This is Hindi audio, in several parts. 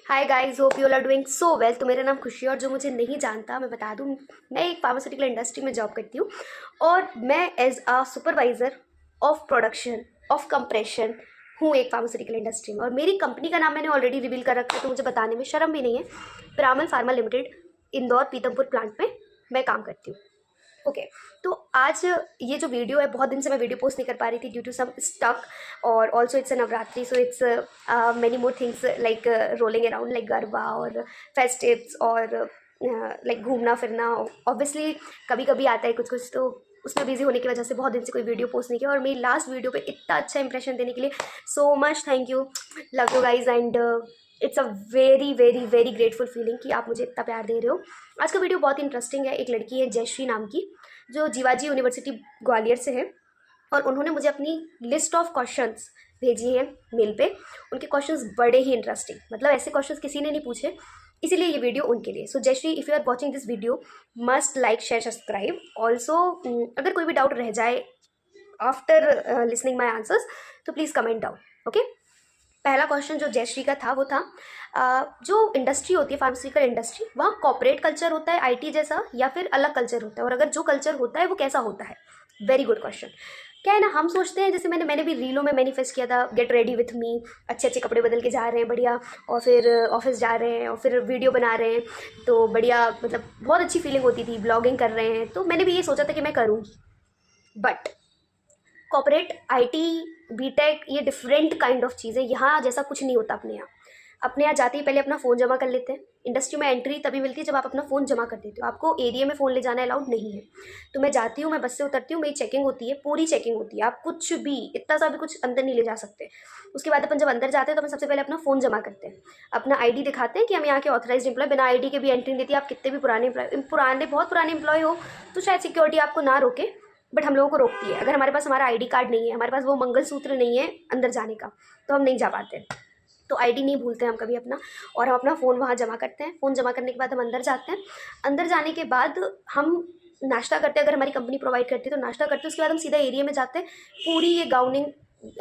Hi guys, hope you all are doing so well. तो मेरा नाम खुशी है और जो मुझे नहीं जानता मैं बता दूं, मैं एक फार्मास्यूटिकल इंडस्ट्री में जॉब करती हूँ और मैं as a supervisor of production of compression हूँ एक फार्मास्यूटिकल इंडस्ट्री में। और मेरी कंपनी का नाम मैंने ऑलरेडी रिवील कर रखा है तो मुझे बताने में शर्म भी नहीं है। Piramal pharma limited, Indore Pithampur plant में मैं काम करती हूँ। ओके तो आज ये जो वीडियो है, बहुत दिन से मैं वीडियो पोस्ट नहीं कर पा रही थी ड्यू टू सम स्टक, और also it's a Navratri, so it's many more things like rolling around like garba और फेस्टिव्स और लाइक घूमना फिरना। ऑब्वियसली कभी कभी आता है कुछ कुछ, तो उसमें बिजी होने की वजह से बहुत दिन से कोई वीडियो पोस्ट नहीं किया। और मेरी लास्ट वीडियो पे इतना अच्छा इंप्रेशन देने के लिए so much thank you, love you guys, and it's a very very very grateful feeling कि आप मुझे इतना प्यार दे रहे हो। आज का वीडियो बहुत इंटरेस्टिंग है। एक लड़की है जयश्री नाम की, जो जीवाजी यूनिवर्सिटी ग्वालियर से है, और उन्होंने मुझे अपनी लिस्ट ऑफ क्वेश्चंस भेजी हैं मेल पे। उनके क्वेश्चंस बड़े ही इंटरेस्टिंग, मतलब ऐसे क्वेश्चंस किसी ने नहीं पूछे, इसीलिए ये वीडियो उनके लिए। So Jayshree, if you are watching this video, must like share subscribe also. अगर कोई भी डाउट रह जाए आफ्टर लिसनिंग माई आंसर्स तो प्लीज़ कमेंट डाउन। ओके, पहला क्वेश्चन जो जयश्री का था वो था जो इंडस्ट्री होती है फार्मास्यूटिकल इंडस्ट्री, वहाँ कॉर्पोरेट कल्चर होता है आईटी जैसा या फिर अलग कल्चर होता है, और अगर जो कल्चर होता है वो कैसा होता है। Very good question. क्या है ना, हम सोचते हैं, जैसे मैंने भी रीलों में मैनिफेस्ट किया था, गेट रेडी विथ मी, अच्छे अच्छे कपड़े बदल के जा रहे हैं बढ़िया, और फिर ऑफिस जा रहे हैं और फिर वीडियो बना रहे हैं, तो बढ़िया, मतलब बहुत अच्छी फीलिंग होती थी, ब्लॉगिंग कर रहे हैं, तो मैंने भी ये सोचा था कि मैं करूँगी। बट कॉर्पोरेट आईटी बीटेक ये डिफरेंट काइंड ऑफ चीज़ है। यहाँ जैसा कुछ नहीं होता अपने यहाँ जाते ही पहले अपना फ़ोन जमा कर लेते हैं। इंडस्ट्री में एंट्री तभी मिलती है जब आप अपना फ़ोन जमा कर देते हो। आपको एरिया में फ़ोन ले जाना अलाउड नहीं है। तो मैं जाती हूँ, मैं बस से उतरती हूँ, मेरी चेकिंग होती है, पूरी चेकिंग होती है, आप कुछ भी इतना सा भी कुछ अंदर नहीं ले जा सकते। उसके बाद अपन जब अंदर जाते हैं तो अपन सबसे पहले अपना फ़ोन जमा करते हैं, अपना आईडी दिखाते हैं कि हम यहाँ के ऑथराइज्ड एम्प्लॉय। बिना आईडी के भी एंट्री नहीं देती। आप कितने भी बहुत पुराने एम्प्लॉय हो तो शायद सिक्योरिटी आपको ना रोके, बट हम लोगों को रोकती है। अगर हमारे पास हमारा आईडी कार्ड नहीं है, हमारे पास वो मंगलसूत्र नहीं है अंदर जाने का, तो हम नहीं जा पाते। तो आईडी नहीं भूलते हम कभी अपना, और हम अपना फ़ोन वहाँ जमा करते हैं। फ़ोन जमा करने के बाद हम अंदर जाते हैं। अंदर जाने के बाद हम नाश्ता करते हैं, अगर हमारी कंपनी प्रोवाइड करती है तो नाश्ता करते हैं। उसके बाद हम सीधा एरिया में जाते हैं। पूरी ये गाउनिंग,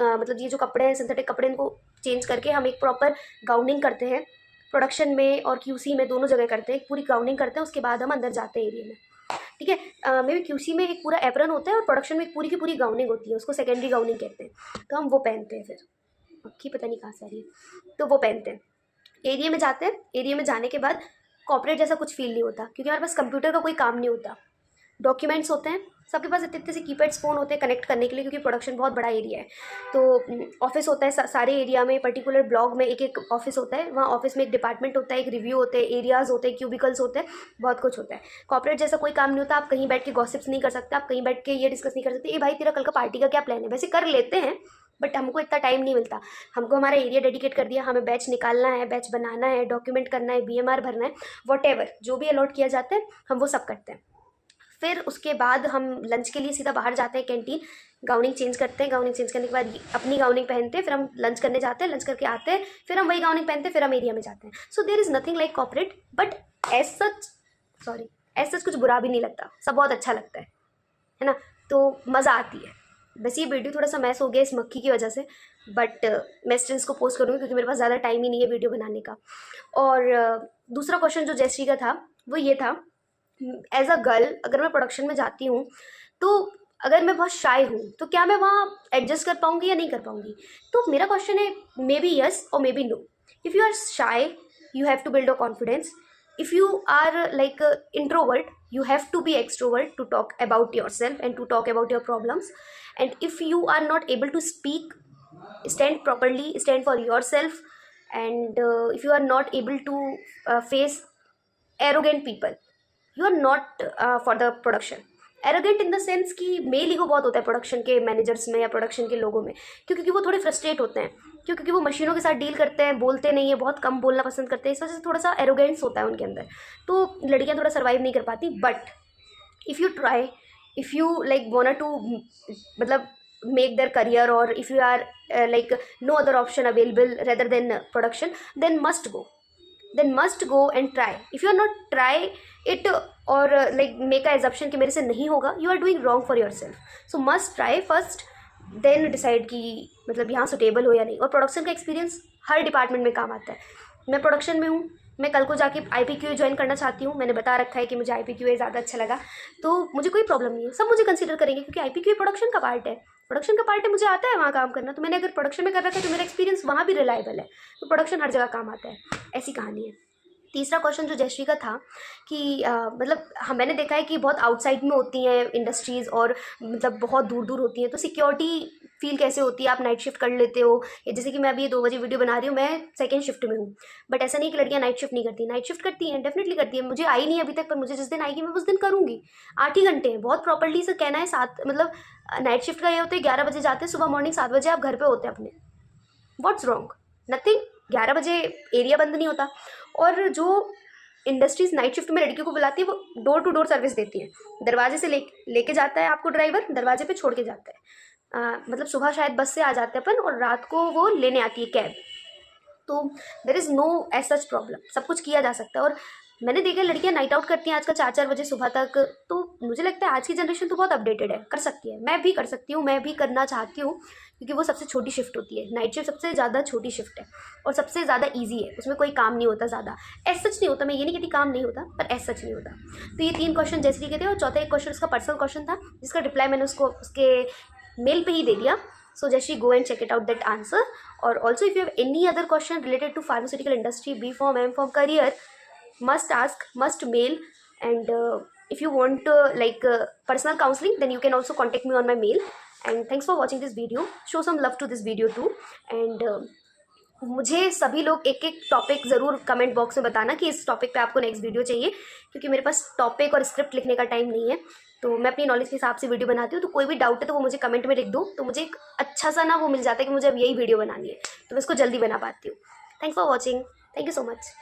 मतलब ये जो कपड़े हैं सिंथेटिक कपड़े, इनको चेंज करके हम एक प्रॉपर गाउनिंग करते हैं। प्रोडक्शन में और क्यूसी में दोनों जगह करते हैं, पूरी गाउनिंग करते हैं। उसके बाद हम अंदर जाते हैं एरिया में, ठीक है। मे बी क्यूसी में एक पूरा एप्रन होता है और प्रोडक्शन में एक पूरी की पूरी गाउनिंग होती है, उसको सेकेंडरी गाउनिंग कहते हैं। तो हम वो पहनते हैं। फिर अक्की पता नहीं कहाँ से आ रही है, तो वो पहनते हैं। एरिया में जाते हैं। एरिया में जाने के बाद कॉर्पोरेट जैसा कुछ फील नहीं होता, क्योंकि हमारे पास कंप्यूटर का कोई काम नहीं होता। डॉक्यूमेंट्स होते हैं, सबके पास इतने इतने से कीपैड्स फ़ोन होते हैं कनेक्ट करने के लिए, क्योंकि प्रोडक्शन बहुत बड़ा एरिया है। तो ऑफिस होता है सारे एरिया में, पर्टिकुलर ब्लॉक में एक एक ऑफिस होता है। वहाँ ऑफिस में एक डिपार्टमेंट होता है, एक रिव्यू होते हैं, एरियाज़ होते हैं, क्यूबिकल्स होते हैं, बहुत कुछ होता है। कॉर्पोरेट जैसा कोई काम नहीं होता। आप कहीं बैठ के गॉसिप्स नहीं कर सकते, आप कहीं बैठ के ये डिस्कस नहीं कर सकते, ए भाई तेरा कल का पार्टी का क्या प्लान है। वैसे कर लेते हैं बट हमको इतना टाइम नहीं मिलता। हमको हमारा एरिया डेडिकेट कर दिया, हमें बैच निकालना है, बैच बनाना है, डॉक्यूमेंट करना है, बीएमआर भरना है, वॉटेवर जो भी अलॉट किया जाता है हम वो सब करते हैं। फिर उसके बाद हम लंच के लिए सीधा बाहर जाते हैं कैंटीन, गाउनिंग चेंज करते हैं। गाउनिंग चेंज करने के बाद अपनी गाउनिंग पहनते हैं, फिर हम लंच करने जाते हैं, लंच करके आते हैं, फिर हम वही गाउनिंग पहनते हैं, फिर हम एरिया में जाते हैं। So there is nothing like corporate, but as such कुछ बुरा भी नहीं लगता, सब बहुत अच्छा लगता है ना। तो मज़ा आती है। बस ये वीडियो थोड़ा सा मैस हो गया इस मक्खी की वजह से, बट मैं स्टिल इसको पोस्ट करूँगी क्योंकि मेरे पास ज़्यादा टाइम ही नहीं है वीडियो बनाने का। और दूसरा क्वेश्चन जो जयश्री का था वो ये था, एज अ गर्ल अगर मैं प्रोडक्शन में जाती हूँ तो अगर मैं बहुत शाय हूँ तो क्या मैं वहाँ एडजस्ट कर पाऊँगी या नहीं कर पाऊँगी। तो मेरा क्वेश्चन है मे बी यस और maybe no. If you are shy you have to build your confidence. If you are like a introvert, you have to be extrovert to talk about yourself and to talk about your problems. And if you are not able to speak, stand properly, stand for yourself. And if you are not able to face arrogant people, you are not for the production. Arrogant in the sense कि मेल ईगो बहुत होता है प्रोडक्शन के मैनेजर्स में या प्रोडक्शन के लोगों में, क्योंकि वो थोड़े फ्रस्ट्रेट होते हैं, क्योंकि वो मशीनों के साथ डील करते हैं, बोलते नहीं है, बहुत कम बोलना पसंद करते हैं, इस वजह से थोड़ा सा एरोगेंस होता है उनके अंदर। तो लड़कियां थोड़ा सर्वाइव नहीं कर पाती। But if you try, if you like want to मतलब make their career, or if you are like no other option available rather than production, then must go and try. If you are not try it or like make a assumption कि मेरे से नहीं होगा, you are doing wrong for yourself. So must try first, then decide कि मतलब यहाँ सुटेबल हो या नहीं। और प्रोडक्शन का एक्सपीरियंस हर डिपार्टमेंट में काम आता है। मैं प्रोडक्शन में हूँ, मैं कल को जाके IPQA ज्वाइन करना चाहती हूँ, मैंने बता रखा है कि मुझे IPQA ज़्यादा अच्छा लगा, तो मुझे कोई प्रॉब्लम नहीं है, सब मुझे कंसीडर करेंगे क्योंकि IPQA प्रोडक्शन का पार्ट है। प्रोडक्शन का पार्ट है, मुझे आता है वहाँ काम करना, तो मैंने अगर प्रोडक्शन में कर रखा है तो मेरा एक्सपीरियंस वहाँ भी रिलायबल है, तो प्रोडक्शन हर जगह काम आता है, ऐसी कहानी है। तीसरा क्वेश्चन जो जयश्री का था कि मतलब मैंने देखा है कि बहुत आउटसाइड में होती हैं इंडस्ट्रीज़ और मतलब बहुत दूर दूर होती हैं, तो सिक्योरिटी फील कैसे होती है, आप नाइट शिफ्ट कर लेते हो, या जैसे कि मैं अभी 2 बजे वीडियो बना रही हूँ, मैं सेकंड शिफ्ट में हूँ, बट ऐसा नहीं कि लड़कियाँ नाइट शिफ्ट नहीं करती, नाइट शिफ्ट करती हैं, डेफिनेटली करती हैं। मुझे आई नहीं अभी तक, पर मुझे जिस दिन आएगी मैं उस दिन करूँगी। 8 ही घंटे हैं, बहुत प्रॉपरली से कहना है 7, मतलब नाइट शिफ्ट का ये होता है 11 बजे जाते हैं, सुबह मॉर्निंग 7 बजे आप घर पर होते हैं अपने, व्हाट्स रॉन्ग, नथिंग। 11 बजे एरिया बंद नहीं होता। और जो इंडस्ट्रीज नाइट शिफ्ट में लड़कियों को बुलाती है, वो डोर टू डोर सर्विस देती है, दरवाजे से लेके जाता है आपको ड्राइवर, दरवाजे पे छोड़ के जाता है। मतलब सुबह शायद बस से आ जाते हैं अपन, और रात को वो लेने आती है कैब, तो there is no as such problem, सब कुछ किया जा सकता है। और मैंने देखा लड़कियां नाइट आउट करती हैं आजकल 4-4 बजे सुबह तक, तो मुझे लगता है आज की जनरेशन तो बहुत अपडेटेड है, कर सकती है, मैं भी कर सकती हूँ, मैं भी करना चाहती हूँ, क्योंकि वो सबसे छोटी शिफ्ट होती है, नाइट शिफ्ट सबसे ज़्यादा छोटी शिफ्ट है और सबसे ज़्यादा ईजी है, उसमें कोई काम नहीं होता ज़्यादा, एज सच नहीं होता, मैं ये नहीं कहती काम नहीं होता, पर एज सच नहीं होता। तो ये 3 क्वेश्चन जैसे के थे, और चौथा एक क्वेश्चन उसका पर्सनल क्वेश्चन था, जिसका रिप्लाई मैंने उसको उसके मेल पे ही दे दिया। So Jayashree, go and check it out that answer. Or also if you have any other question related to pharmaceutical industry, B Pharm, M Pharm career, must ask, must mail. And if you want personal counseling, then you can also contact me on my mail. And thanks for watching this video. Show some love to this video too. And मुझे सभी लोग एक एक टॉपिक ज़रूर कमेंट बॉक्स में बताना कि इस टॉपिक पे आपको नेक्स्ट वीडियो चाहिए, क्योंकि मेरे पास टॉपिक और स्क्रिप्ट लिखने का टाइम नहीं है, तो मैं अपनी नॉलेज के हिसाब से वीडियो बनाती हूँ। तो कोई भी डाउट है तो वो मुझे कमेंट में लिख दो, तो मुझे एक अच्छा सा ना वो मिल जाता है कि मुझे अब यही वीडियो बनानी है, तो मैं इसको जल्दी बना पाती हूँ। Thanks for watching, thank you so much.